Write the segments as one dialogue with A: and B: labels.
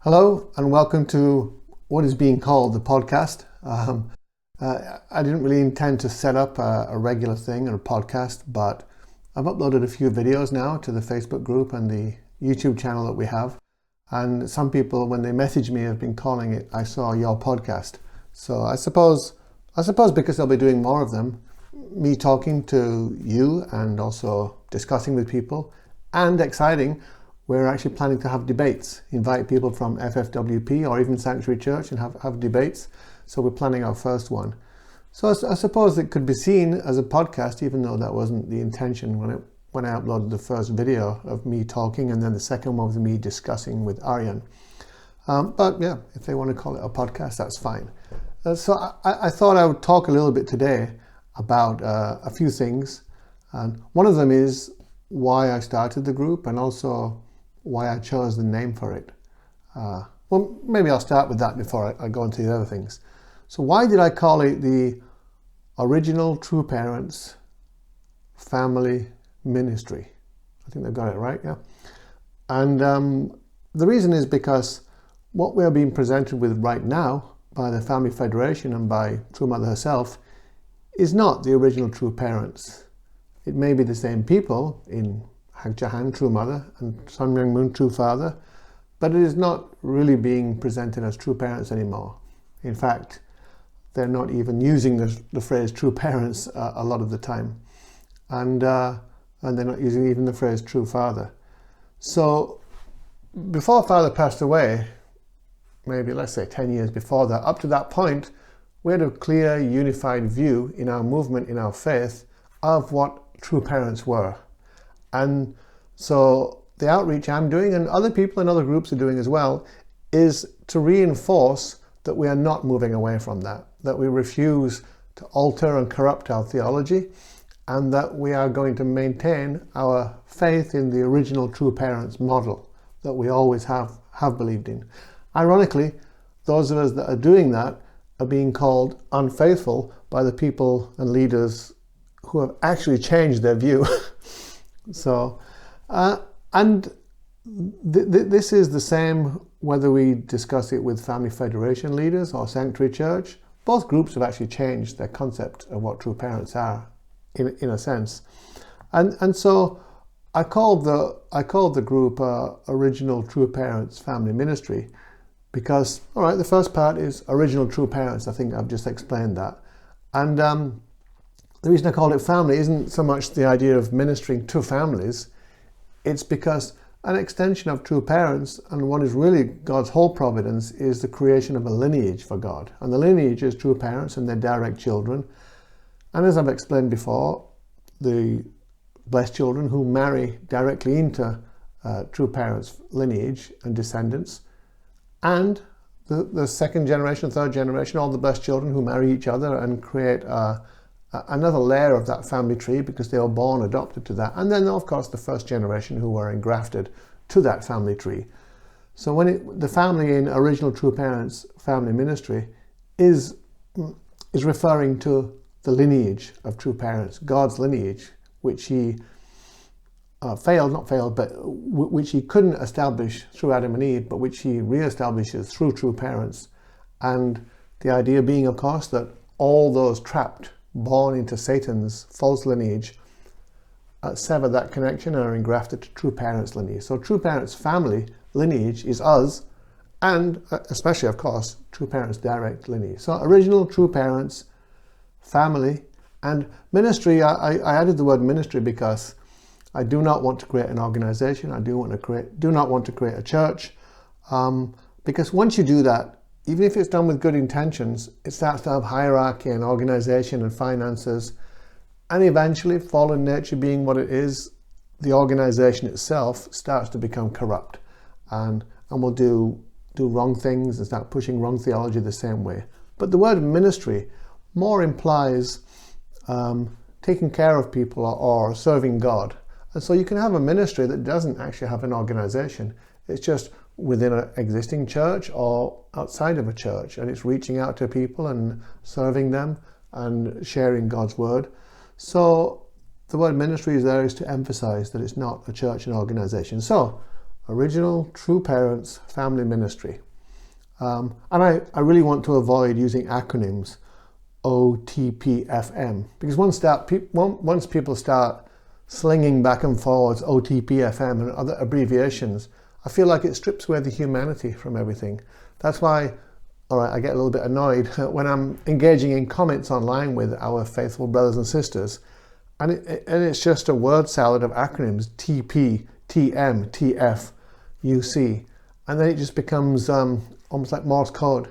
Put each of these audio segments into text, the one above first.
A: Hello and welcome to what is being called the podcast. I didn't really intend to set up a regular thing or a podcast, but I've uploaded a few videos now to the Facebook group and the YouTube channel that we have. And some people, when they message me, have been calling it, "I saw your podcast." So I suppose because I'll be doing more of them, me talking to you and also discussing with people, and exciting, we're actually planning to have debates, invite people from FFWP or even Sanctuary Church and have debates. So we're planning our first one. So I suppose it could be seen as a podcast, even though that wasn't the intention when I uploaded the first video of me talking, and then the second one was me discussing with Aryan. But yeah, if they want to call it a podcast, that's fine. So I thought I would talk a little bit today about a few things. And one of them is why I started the group and also why I chose the name for it. Well, maybe I'll start with that before I go into the other things. So why did I call it the Original True Parents Family Ministry? I think they've got it right, yeah. And the reason is because what we are being presented with right now by the Family Federation and by True Mother herself is not the original True Parents. It may be the same people in Hag Jahan, True Mother, and Sun Myung Moon, True Father, but it is not really being presented as true parents anymore. In fact, they're not even using the phrase true parents a lot of the time, and they're not using even the phrase true father. So before Father passed away, maybe let's say 10 years before that, up to that point, we had a clear, unified view in our movement, in our faith, of what true parents were. And so the outreach I'm doing, and other people in other groups are doing as well, is to reinforce that we are not moving away from that we refuse to alter and corrupt our theology, and that we are going to maintain our faith in the original true parents model that we always have believed in. Ironically, those of us that are doing that are being called unfaithful by the people and leaders who have actually changed their view. So, this is the same whether we discuss it with Family Federation leaders or Sanctuary Church. Both groups have actually changed their concept of what true parents are, in a sense. And so I called the group Original True Parents Family Ministry because, all right, the first part is Original True Parents. I think I've just explained that. And the reason I called it family isn't so much the idea of ministering to families. It's because an extension of true parents, and what is really God's whole providence, is the creation of a lineage for God. And the lineage is true parents and their direct children. And as I've explained before, the blessed children who marry directly into true parents' lineage and descendants, and the second generation, third generation, all the blessed children who marry each other and create another layer of that family tree because they were born adopted to that. And then, of course, the first generation who were engrafted to that family tree. So the family in Original True Parents Family Ministry is referring to the lineage of true parents, God's lineage, which he which he couldn't establish through Adam and Eve, but which he reestablishes through true parents. And the idea being, of course, that all those trapped, born into Satan's false lineage, sever that connection and are engrafted to true parents' lineage. So true parents' family lineage is us, and especially, of course, true parents' direct lineage. So Original True Parents Family and Ministry. I added the word ministry because I do not want to create an organization. I do not want to create a church, because once you do that, even if it's done with good intentions, it starts to have hierarchy and organization and finances, and eventually, fallen nature being what it is, the organization itself starts to become corrupt, and will do wrong things and start pushing wrong theology the same way. But the word ministry more implies taking care of people or serving God. And so you can have a ministry that doesn't actually have an organization. It's just within an existing church or outside of a church, and it's reaching out to people and serving them and sharing God's word. So the word ministry is there is to emphasize that it's not a church and organization. So Original True Parents Family Ministry. And I really want to avoid using acronyms, OTPFM, because once people start slinging back and forwards OTPFM and other abbreviations, I feel like it strips away the humanity from everything. That's why, all right, I get a little bit annoyed when I'm engaging in comments online with our faithful brothers and sisters, and it's just a word salad of acronyms, TP, TM, TF, UC, and then it just becomes almost like Morse code.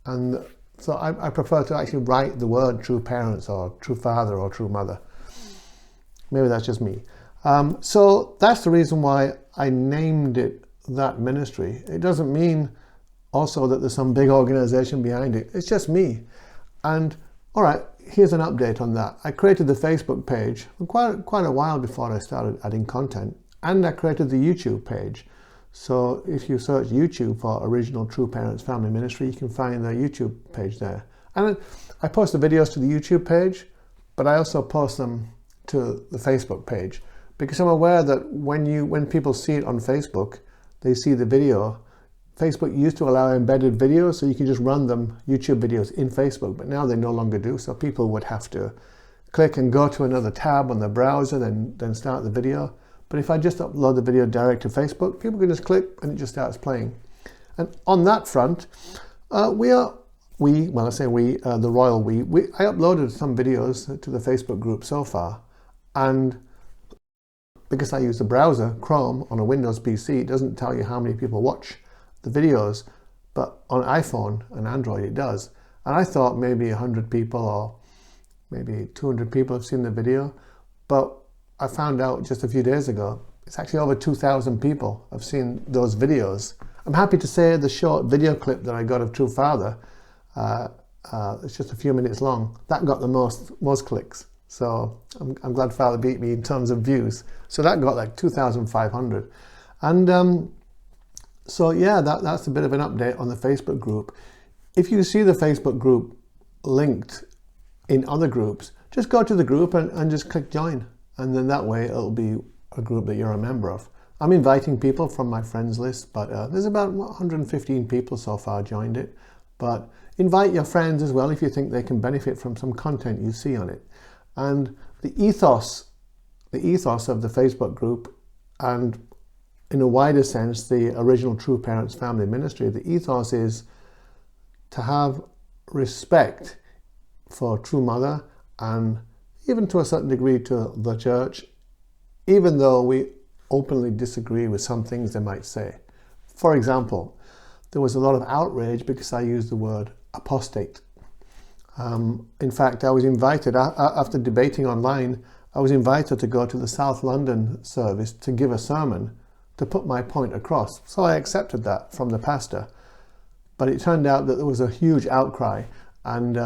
A: And so I prefer to actually write the word true parents or true father or true mother. Maybe that's just me. So that's the reason why I named it that ministry. It doesn't mean also that there's some big organization behind it. It's just me. And all right, here's an update on that. I created the Facebook page quite a while before I started adding content, and I created the YouTube page. So if you search YouTube for Original True Parents Family Ministry, you can find the YouTube page there. And I post the videos to the YouTube page, but I also post them to the Facebook page, because I'm aware that when people see it on Facebook, they see the video. Facebook used to allow embedded videos, so you can just run them, YouTube videos, in Facebook, but now they no longer do. So people would have to click and go to another tab on the browser, then start the video. But if I just upload the video direct to Facebook, people can just click and it just starts playing. And on that front, the royal we, I uploaded some videos to the Facebook group so far. And because I use the browser, Chrome, on a Windows PC, it doesn't tell you how many people watch the videos, but on iPhone and Android it does. And I thought maybe 100 people or maybe 200 people have seen the video, but I found out just a few days ago, it's actually over 2,000 people have seen those videos. I'm happy to say the short video clip that I got of True Father, it's just a few minutes long, that got the most clicks. So I'm glad Father beat me in terms of views. So that got like 2,500. And so yeah, that's a bit of an update on the Facebook group. If you see the Facebook group linked in other groups, just go to the group and just click join. And then that way it'll be a group that you're a member of. I'm inviting people from my friends list, but there's about 115 people so far joined it. But invite your friends as well if you think they can benefit from some content you see on it. And the ethos of the Facebook group, and in a wider sense, the Original True Parents Family Ministry, the ethos is to have respect for True Mother and even to a certain degree to the church, even though we openly disagree with some things they might say. For example, there was a lot of outrage because I used the word apostate. In fact, I was invited, after debating online, I was invited to go to the South London service to give a sermon to put my point across. So I accepted that from the pastor. But it turned out that there was a huge outcry, and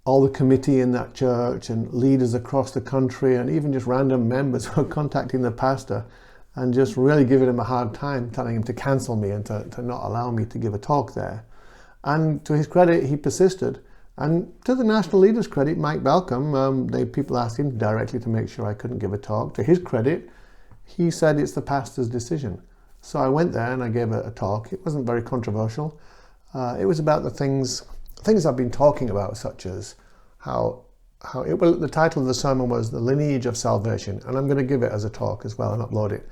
A: all the committee in that church and leaders across the country and even just random members were contacting the pastor and just really giving him a hard time, telling him to cancel me and to not allow me to give a talk there. And to his credit, he persisted. And to the national leaders' credit, Mike Balcom, people asked him directly to make sure I couldn't give a talk. To his credit, he said it's the pastor's decision. So I went there and I gave a talk. It wasn't very controversial. It was about the things I've been talking about, such as the title of the sermon was The Lineage of Salvation, and I'm going to give it as a talk as well and upload it.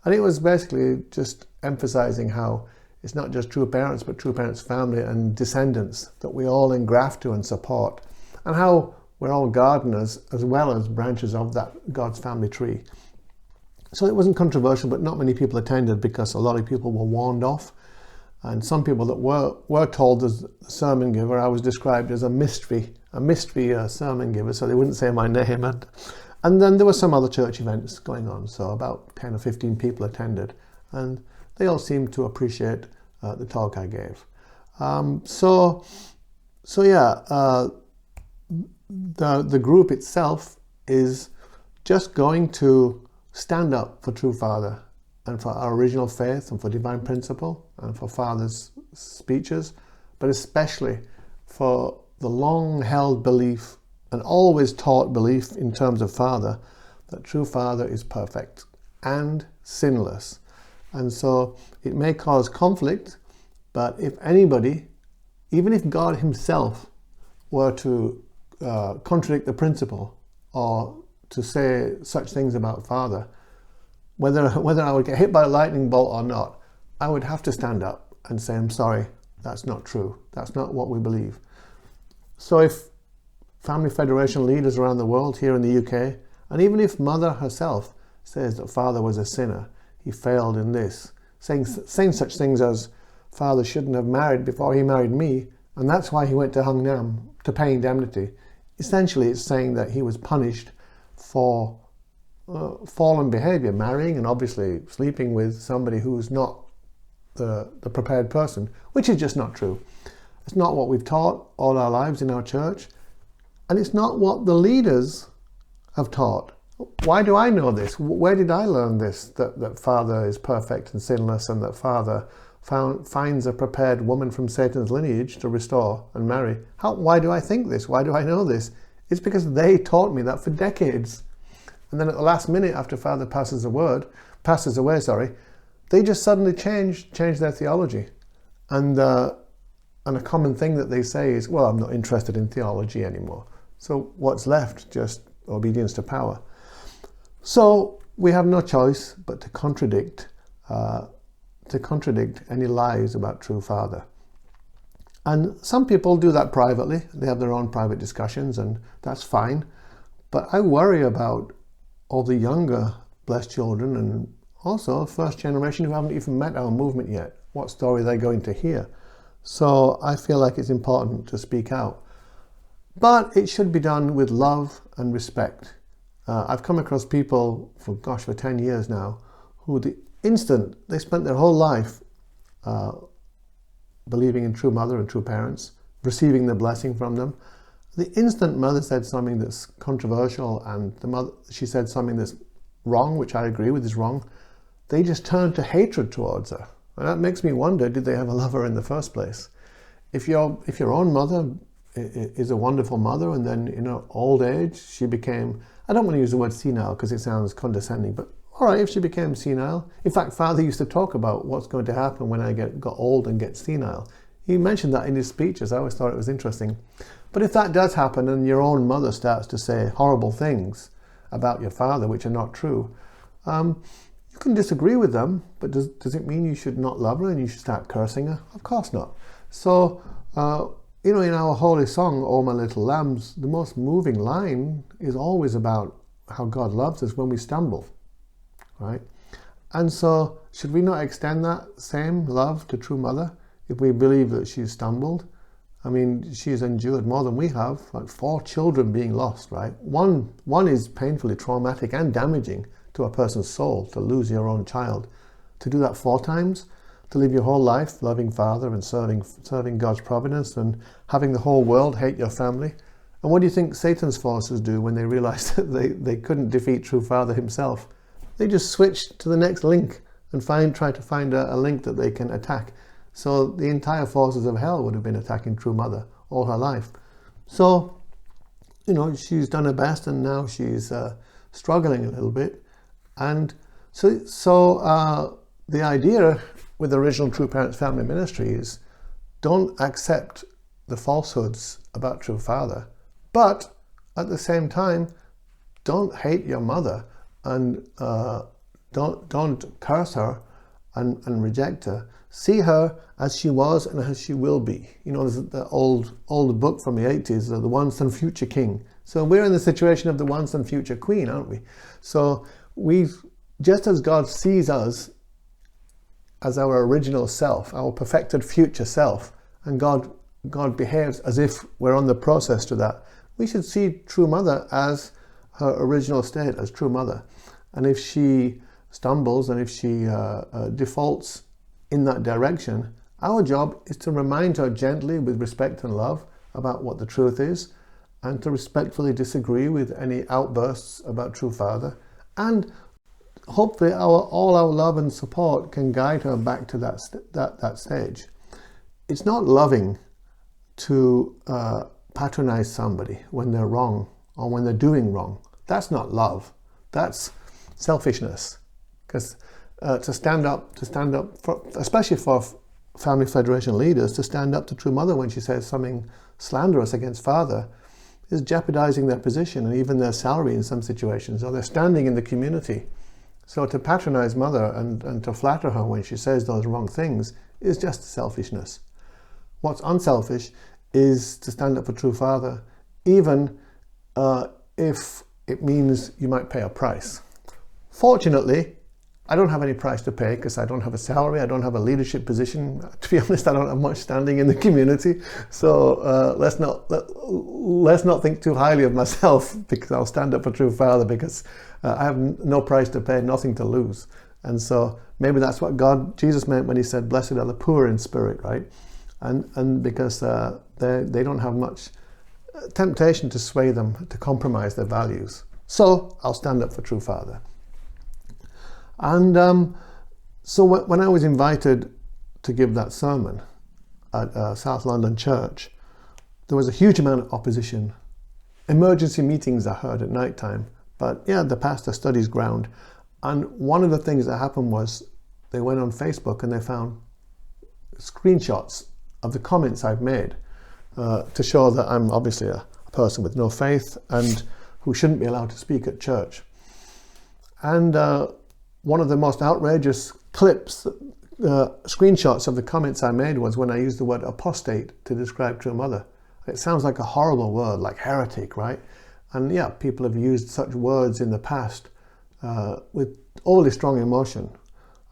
A: And it was basically just emphasizing how it's not just true parents, but true parents' family and descendants that we all engraft to and support, and how we're all gardeners as well as branches of that God's family tree. So it wasn't controversial, but not many people attended because a lot of people were warned off. And some people that were told as the sermon giver, I was described as a mystery sermon giver, so they wouldn't say my name. And then there were some other church events going on, so about 10 or 15 people attended, and they all seemed to appreciate the talk I gave. The group itself is just going to stand up for True Father and for our original faith and for divine principle and for Father's speeches, but especially for the long-held belief and always taught belief in terms of Father, that True Father is perfect and sinless. And so it may cause conflict, but if anybody, even if God himself were to contradict the principle or to say such things about Father, whether I would get hit by a lightning bolt or not, I would have to stand up and say, I'm sorry, that's not true. That's not what we believe. So if Family Federation leaders around the world, here in the UK, and even if Mother herself says that Father was a sinner, he failed in this, saying such things as, Father shouldn't have married before he married me, and that's why he went to Hung Nam to pay indemnity. Essentially, it's saying that he was punished for fallen behavior, marrying and obviously sleeping with somebody who's not the prepared person, which is just not true. It's not what we've taught all our lives in our church, and it's not what the leaders have taught. Why do I know this? Where did I learn this? That Father is perfect and sinless, and that Father finds a prepared woman from Satan's lineage to restore and marry. Why do I think this? Why do I know this? It's because they taught me that for decades. And then at the last minute, after Father passes away, they just suddenly change their theology. And a common thing that they say is, well, I'm not interested in theology anymore. So what's left? Just obedience to power. So we have no choice but to contradict any lies about true Father. And some people do that privately. They have their own private discussions, and that's fine. But I worry about all the younger blessed children, and also first generation who haven't even met our movement yet. What story are they going to hear? So I feel like it's important to speak out. But it should be done with love and respect. I've come across people for 10 years now, who they spent their whole life believing in true mother and true parents, receiving the blessing from them. The instant mother said something that's controversial and she said something that's wrong, which I agree with is wrong, they just turned to hatred towards her. And that makes me wonder, did they have a lover in the first place? If your own mother is a wonderful mother, and then in her old age she became, I don't want to use the word senile because it sounds condescending, but all right, if she became senile. In fact, Father used to talk about what's going to happen when I got old and get senile. He mentioned that in his speeches. I always thought it was interesting. But if that does happen and your own mother starts to say horrible things about your father, which are not true, you can disagree with them, but does it mean you should not love her and you should start cursing her? Of course not. So, in our holy song, "O My Little Lambs," the most moving line is always about how God loves us when we stumble, right? And so, should we not extend that same love to true mother if we believe that she's stumbled? I mean, she's endured more than we have, like 4 children being lost, right? One is painfully traumatic and damaging to a person's soul, to lose your own child. To do that 4 times, to live your whole life loving Father and serving God's providence and having the whole world hate your family. And what do you think Satan's forces do when they realize that they couldn't defeat true Father himself? They just switch to the next link and try to find a link that they can attack. So the entire forces of hell would have been attacking true mother all her life. So, she's done her best, and now she's struggling a little bit. And so the idea with the original True Parents Family Ministry is, don't accept the falsehoods about true Father, but at the same time, don't hate your mother and don't curse her and reject her. See her as she was and as she will be. There's the old book from the 80s, the Once and Future King. So we're in the situation of the once and future Queen, aren't we? So just as God sees us as our original self, our perfected future self, and God behaves as if we're on the process to that, we should see true mother as her original state, as true mother. And if she stumbles and if she defaults in that direction, our job is to remind her gently with respect and love about what the truth is, and to respectfully disagree with any outbursts about true Father, and hopefully all our love and support can guide her back to that stage. It's not loving to patronize somebody when they're wrong or when they're doing wrong. That's not love. That's selfishness. Because to stand up, especially for family federation leaders, to stand up to True Mother when she says something slanderous against Father, is jeopardizing their position and even their salary in some situations, or they're standing in the community. So to patronize Mother and to flatter her when she says those wrong things is just selfishness. What's unselfish is to stand up for True Father, even if it means you might pay a price. Fortunately, I don't have any price to pay because I don't have a salary, I don't have a leadership position. To be honest, I don't have much standing in the community. So let's not think too highly of myself, because I'll stand up for True Father, because I have no price to pay, nothing to lose. And so maybe that's what Jesus meant when he said, blessed are the poor in spirit, right? And because they don't have much temptation to sway them, to compromise their values. So I'll stand up for True Father. And so when I was invited to give that sermon at South London Church, there was a huge amount of opposition. Emergency meetings I heard at night time, but yeah, the pastor stood his ground. And one of the things that happened was they went on Facebook and they found screenshots of the comments I've made to show that I'm obviously a person with no faith and who shouldn't be allowed to speak at church. And one of the most outrageous clips, screenshots of the comments I made was when I used the word apostate to describe True Mother. It sounds like a horrible word, like heretic, right? And yeah, people have used such words in the past with overly strong emotion.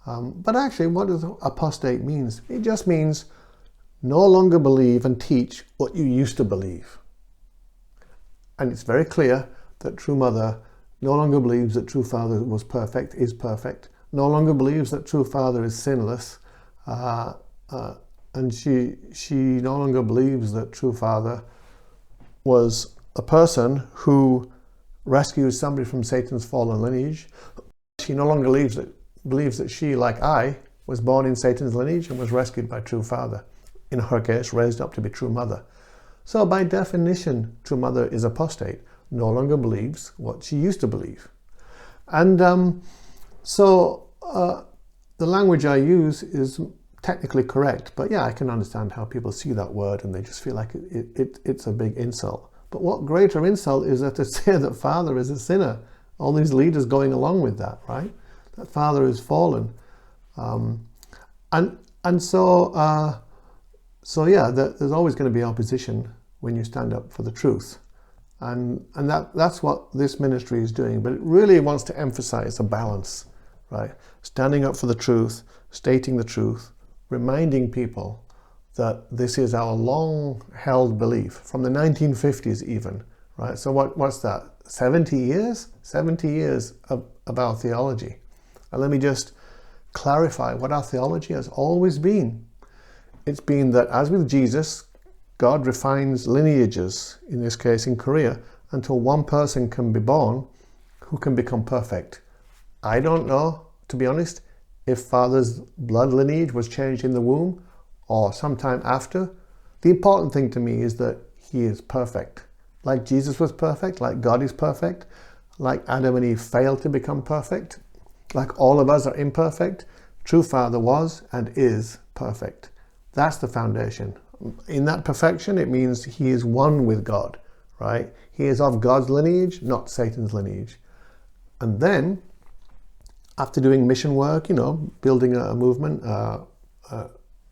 A: But actually, what does apostate means? It just means no longer believe and teach what you used to believe. And it's very clear that True Mother no longer believes that True Father was perfect, is perfect, no longer believes that True Father is sinless, and she no longer believes that True Father was a person who rescues somebody from Satan's fallen lineage. She no longer believes that she, like I, was born in Satan's lineage and was rescued by True Father. In her case, raised up to be True Mother. So by definition, True Mother is apostate, no longer believes what she used to believe. And so the language I use is technically correct, but yeah, I can understand how people see that word and they just feel like it's a big insult. But what greater insult is there to say that Father is a sinner? All these leaders going along with that, right? That Father is fallen. So yeah, there's always going to be opposition when you stand up for the truth. And that's what this ministry is doing. But it really wants to emphasize a balance, right? Standing up for the truth, stating the truth, reminding people that this is our long-held belief, from the 1950s even, right? So what's that, 70 years? 70 years of our theology. And let me just clarify what our theology has always been. It's been that, as with Jesus, God refines lineages, in this case in Korea, until one person can be born who can become perfect. I don't know, to be honest, if Father's blood lineage was changed in the womb or sometime after. The important thing to me is that he is perfect. Like Jesus was perfect, like God is perfect, like Adam and Eve failed to become perfect, like all of us are imperfect, True Father was and is perfect. That's the foundation. In that perfection, it means he is one with God, right? He is of God's lineage, not Satan's lineage. And then, after doing mission work, building a movement,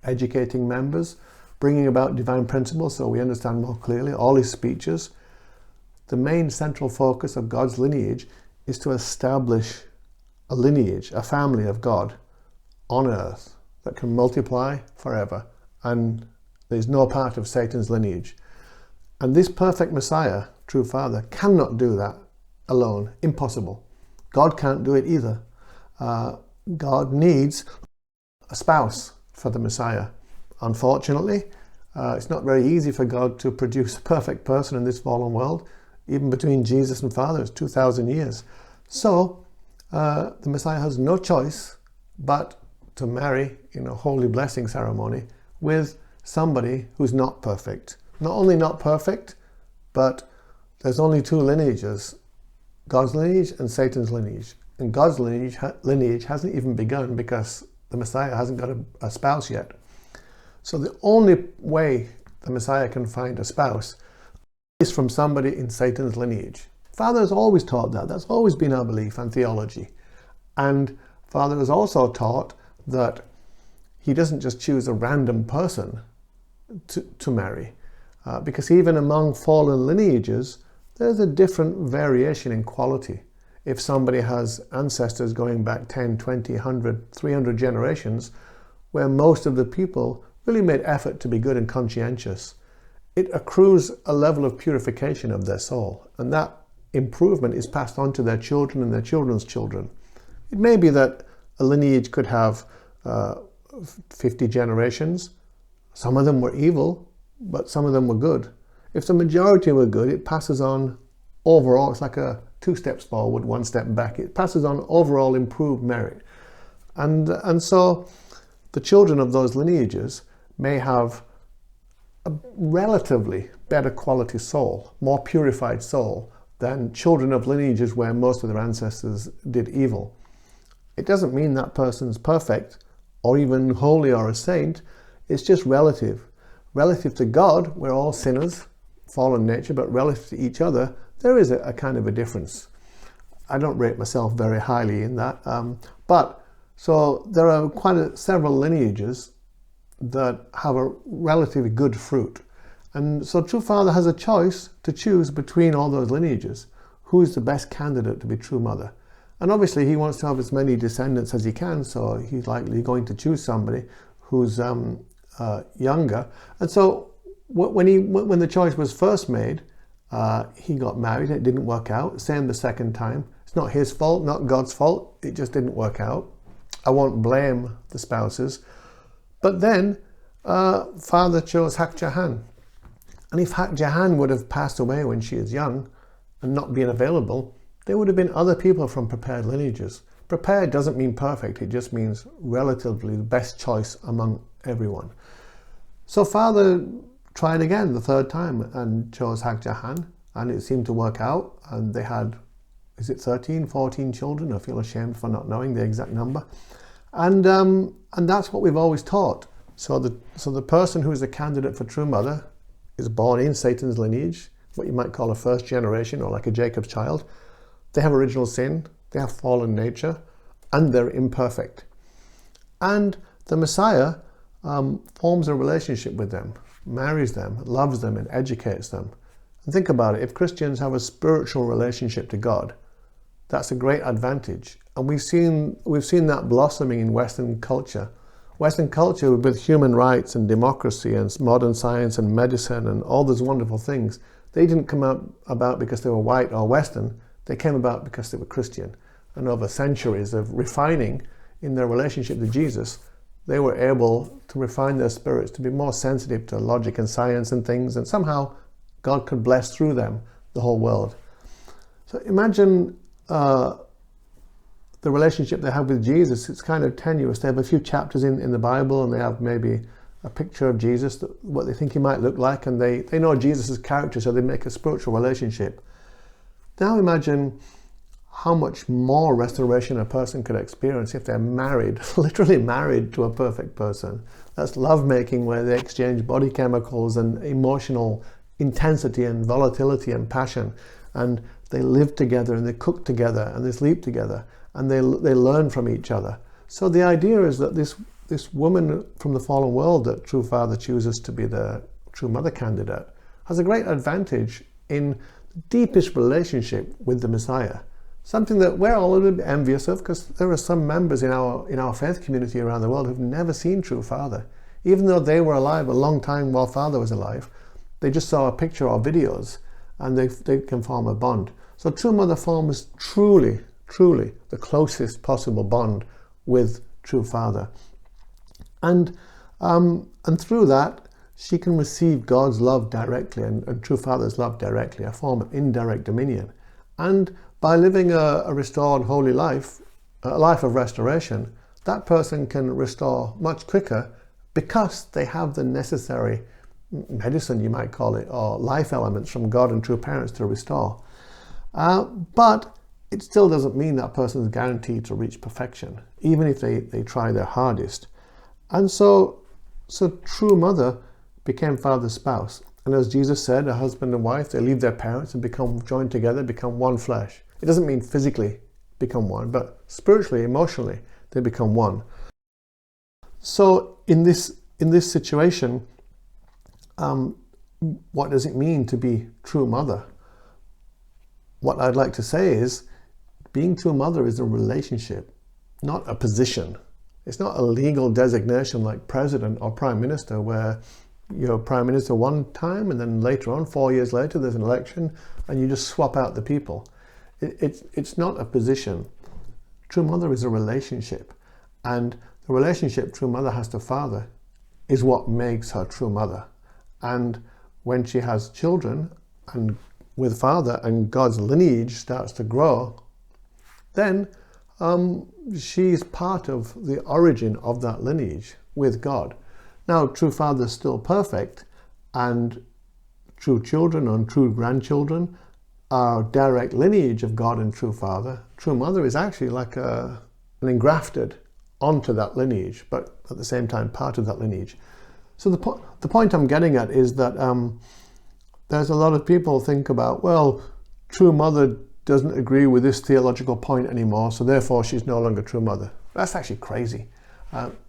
A: educating members, bringing about divine principles so we understand more clearly all his speeches, the main central focus of God's lineage is to establish a lineage, a family of God on earth that can multiply forever, and there's no part of Satan's lineage. And this perfect Messiah, True Father, cannot do that alone. Impossible. God can't do it either. God needs a spouse for the Messiah. Unfortunately, it's not very easy for God to produce a perfect person in this fallen world. Even between Jesus and Father, it's 2,000 years. So the Messiah has no choice but to marry in a holy blessing ceremony with somebody who's not perfect. Not only not perfect, but there's only two lineages, God's lineage and Satan's lineage. And God's lineage hasn't even begun because the Messiah hasn't got a spouse yet. So the only way the Messiah can find a spouse is from somebody in Satan's lineage. Father has always taught that. That's always been our belief and theology. And Father has also taught that he doesn't just choose a random person to marry. Because even among fallen lineages, there's a different variation in quality. If somebody has ancestors going back 10, 20, 100, 300 generations, where most of the people really made effort to be good and conscientious, it accrues a level of purification of their soul. And that improvement is passed on to their children and their children's children. It may be that a lineage could have 50 generations. Some of them were evil, but some of them were good. If the majority were good, it passes on overall. It's like a 2 steps forward, 1 step back. It passes on overall improved merit. And so the children of those lineages may have a relatively better quality soul, more purified soul than children of lineages where most of their ancestors did evil. It doesn't mean that person's perfect or even holy or a saint. It's just relative. Relative to God, we're all sinners, fallen nature, but relative to each other, there is a kind of a difference. I don't rate myself very highly in that. So there are several lineages that have a relatively good fruit. And so True Father has a choice to choose between all those lineages. Who is the best candidate to be True Mother? And obviously he wants to have as many descendants as he can, so he's likely going to choose somebody who's younger. And so when the choice was first made, he got married. It didn't work out. Same the second time. It's not his fault, not God's fault. It just didn't work out. I won't blame the spouses. But then Father chose Hak Jahan. And if Hak Jahan would have passed away when she is young and not been available, there would have been other people from prepared lineages. Prepared doesn't mean perfect. It just means relatively the best choice among everyone. So Father tried again the third time and chose Hak Jahan, and it seemed to work out. And they had, 13, 14 children? I feel ashamed for not knowing the exact number. And that's what we've always taught. So the person who is a candidate for True Mother is born in Satan's lineage, what you might call a first generation or like a Jacob's child. They have original sin, they have fallen nature, and they're imperfect. And the Messiah forms a relationship with them, marries them, loves them, and educates them. And think about it, if Christians have a spiritual relationship to God, that's a great advantage. And we've seen that blossoming in Western culture. Western culture with human rights and democracy and modern science and medicine and all those wonderful things, they didn't come about because they were white or Western. They came about because they were Christian. And over centuries of refining in their relationship to Jesus, they were able to refine their spirits to be more sensitive to logic and science and things, and somehow God could bless through them the whole world. So imagine the relationship they have with Jesus. It's kind of tenuous. They have a few chapters in the Bible, and they have maybe a picture of Jesus, what they think he might look like, and they know Jesus' character, so they make a spiritual relationship. Now imagine how much more restoration a person could experience if they're married, literally married to a perfect person. That's lovemaking, where they exchange body chemicals and emotional intensity and volatility and passion, and they live together and they cook together and they sleep together and they learn from each other. So the idea is that this woman from the fallen world that True Father chooses to be the True Mother candidate has a great advantage in the deepest relationship with the Messiah. Something that we're all a little bit envious of, because there are some members in our faith community around the world who've never seen True Father. Even though they were alive a long time while Father was alive, they just saw a picture or videos and they can form a bond. So True Mother forms truly the closest possible bond with True Father. And through that, she can receive God's love directly and True Father's love directly, a form of indirect dominion. And by living a restored holy life, a life of restoration, that person can restore much quicker because they have the necessary medicine, you might call it, or life elements from God and true parents to restore. But it still doesn't mean that person is guaranteed to reach perfection, even if they try their hardest. And so true mother became father's spouse. And as Jesus said, a husband and wife, they leave their parents and become joined together, become one flesh. It doesn't mean physically become one, but spiritually, emotionally, they become one. So in this situation, what does it mean to be true mother? What I'd like to say is, being true mother is a relationship, not a position. It's not a legal designation like president or prime minister, where you're prime minister one time and then later on, 4 years later, there's an election and you just swap out the people. It's not a position. True mother is a relationship, and the relationship true mother has to father is what makes her true mother. And when she has children and with father and God's lineage starts to grow, then she's part of the origin of that lineage with God. Now, true father is still perfect, and true children and true grandchildren are direct lineage of God and true father. True mother is actually like an engrafted onto that lineage, but at the same time part of that lineage. So the point I'm getting at is that there's a lot of people think about, well, true mother doesn't agree with this theological point anymore, so therefore she's no longer true mother. That's actually crazy.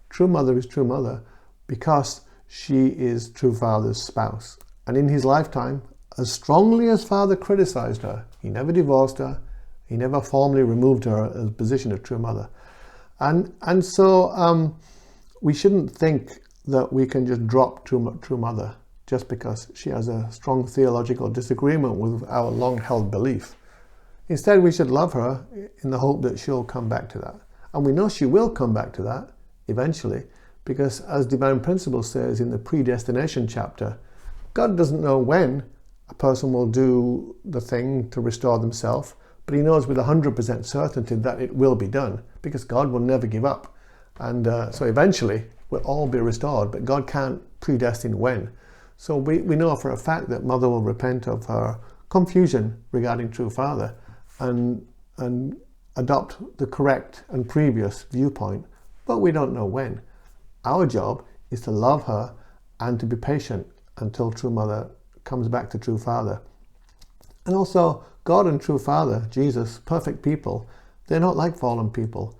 A: True mother is true mother because she is true father's spouse. And in his lifetime, as strongly as father criticized her, he never divorced her, he never formally removed her as position of true mother. And so we shouldn't think that we can just drop true mother just because she has a strong theological disagreement with our long-held belief. Instead, we should love her in the hope that she'll come back to that. And we know she will come back to that eventually, because as Divine Principle says in the predestination chapter, God doesn't know when a person will do the thing to restore themselves, but he knows with 100% certainty that it will be done, because God will never give up. And so eventually we'll all be restored, but God can't predestine when. So we know for a fact that mother will repent of her confusion regarding true father and adopt the correct and previous viewpoint, but we don't know when. Our job is to love her and to be patient until true mother comes back to true father. And also, God and true father, Jesus, perfect people, they're not like fallen people.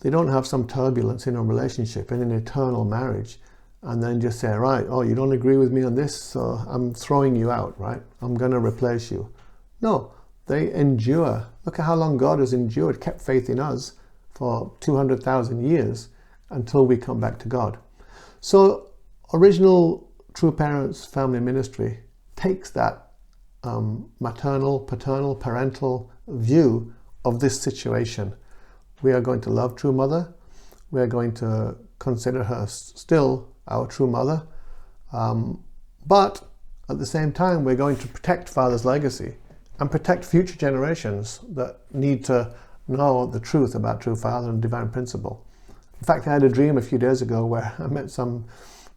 A: They don't have some turbulence in a relationship, in an eternal marriage, and then just say, right, oh, you don't agree with me on this, so I'm throwing you out, right? I'm going to replace you. No, they endure. Look at how long God has endured, kept faith in us for 200,000 years until we come back to God. So original True Parents Family Ministry takes that maternal, paternal, parental view of this situation. We are going to love true mother. We are going to consider her still our true mother. But at the same time, we're going to protect father's legacy and protect future generations that need to know the truth about true father and divine principle. In fact, I had a dream a few days ago where I met some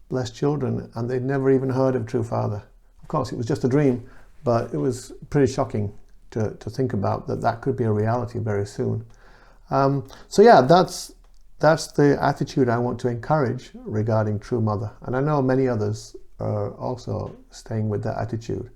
A: blessed children and they'd never even heard of true father. Of course, it was just a dream, but it was pretty shocking to think about that could be a reality very soon. So yeah, that's the attitude I want to encourage regarding true mother. And I know many others are also staying with that attitude.